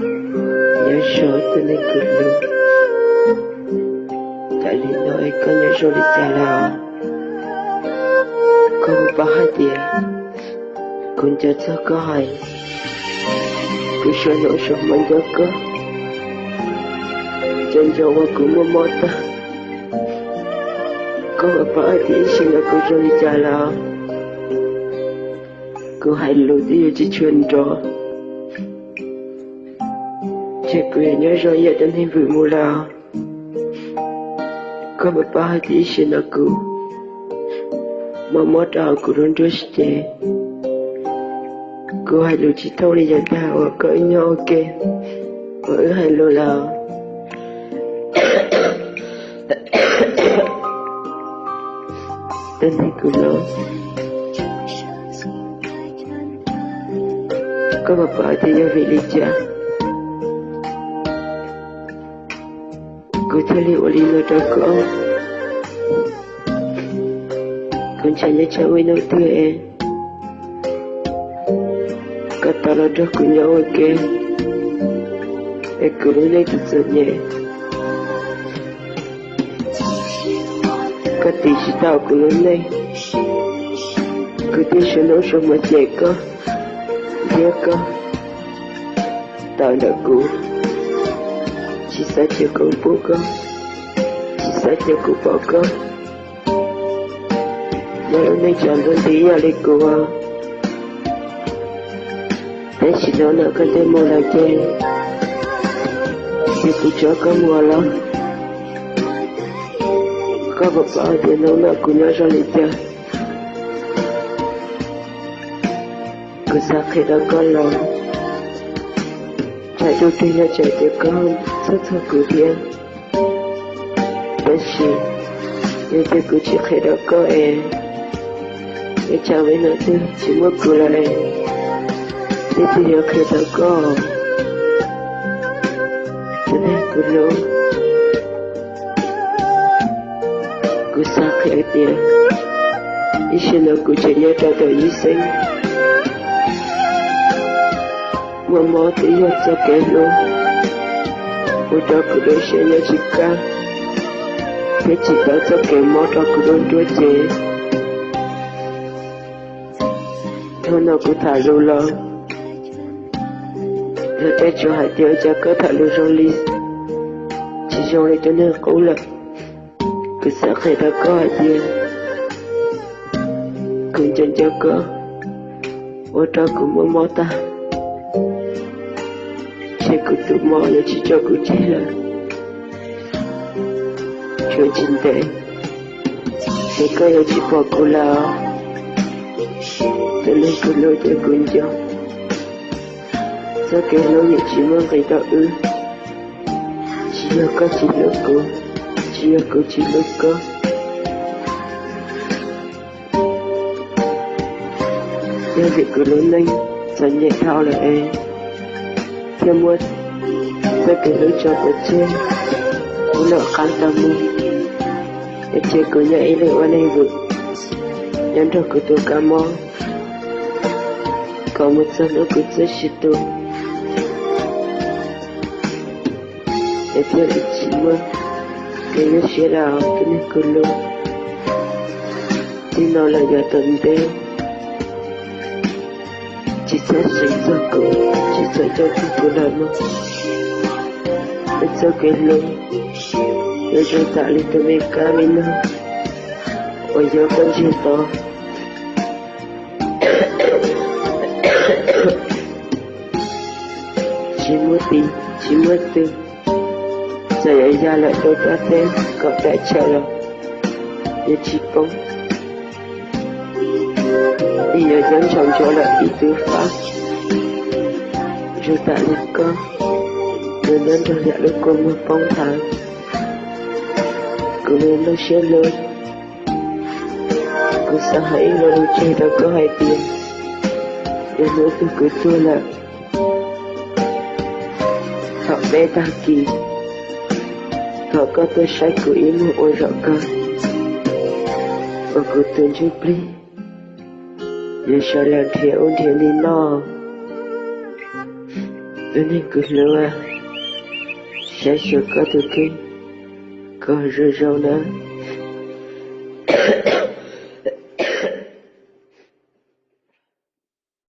nhớ số tôi nên cực luôn tại lý nói có nhớ số đi xa lào có một bao hai tiền cũng cho có hay cứ số nỗi số mình cho có chân cho qua cũng mua mốt ta có một bao hai tiền xin là cô cho đi xa lào cô hay lưu đi chỉ chuyên trò chỉ quyền nhớ rồi giờ đến hình vụ mù lao có một bao thì xin là cô mà mất đầu cô don't trust chị cô hay lưu chỉ thâu đi giờ ta và cỡ nhau ok ở hay lưu lao đến hình cô lâu có một bao thì giờ vị lý cha cô thấy liệu đi ngồi trong con chẳng nhớ cháu ấy nấu tươi em cả ta là rất của nhau ok em cứ nói lấy thật sự nhẹ cả tỷ sĩ tao của nó này cứ tiếc sẽ nấu xong mà trẻ có nhớ có tao đã cũ chỉ sẽ cho con bố con chỉ sẽ cho cô bỏ con giờ hôm nay chọn đơn tí ở đây cô để chỉ nói là có thể mua lại chơi thì cô cho có mua lắm có một bảo thì nó là cô nhớ ra lịch chơi cô sao khi đó có lòng chạy đôi tuy là chạy tới con rất thật của thiên bác sĩ nhưng tôi cứ chỉ khi đó có em để chào với nó tôi chỉ muốn cười lại để tôi hiểu khi đó có cho nên cứ lâu cứ xa khi tiền ý xin nó cứ chạy nhớ cho tôi ý sinh mà mò thì nhớ cho cái luôn một đó cứ đối sẽ nhớ chỉ ca thế chỉ đó cho cái mò đó cứ đối đuôi chế thôi nó cứ thả lưu lo rồi cái chỗ hải tiêu cho có thả lưu trong ly chỉ trong đây cho nên cố lực cứ sợ khi ta có hải tiêu cứ chân cho có một đó cũng muốn mò ta chỉ cứ tự mò là chỉ cho cứ chỉ là chuyện chính tế sẽ có yêu chỉ bỏ cô là cho nên cứ lôi cho cuốn cho cho cái lối như chỉ mong cái đó chỉ là có chỉ là cô chỉ là cô chỉ là có nhưng việc cứ lớn lên sẽ nhẹ thao là em theo muốn cho cái lối cho ở trên cũng là khăn tâm mua để chơi cứ nhảy lại qua đây vực nhắn được cứ tôi cả mong có một giờ nữa cứ chơi shit tôi để theo ý chí mơ cái nó sẽ đào cái này cứ luôn thì nó là giờ tuần đêm chỉ sẽ sinh ra cậu chỉ sẽ cho tôi làm mà để cho cái luôn để cho ta lên tôi mấy cá mình nữa ôi giờ con chưa to chỉ muốn tư giờ ra lại tôi đã tên cậu đã chờ rồi để chỉ bóng bây giờ dẫn chồng chỗ lại đi tư pháp rồi tại nhật con rồi nên cho dạ được con một bóng tháng cứ lên nó sẽ lớn cứ sợ hãy nó đồ chơi đâu có hai tiền để nữa tôi cứ chua lại họ bé ta kỳ họ có tôi sai cứ ý mua ôi rõ con và cứ tuần chút đi giờ sợ làm thiểu đi no Ini keluar Syasya kata ke Kau rejaulah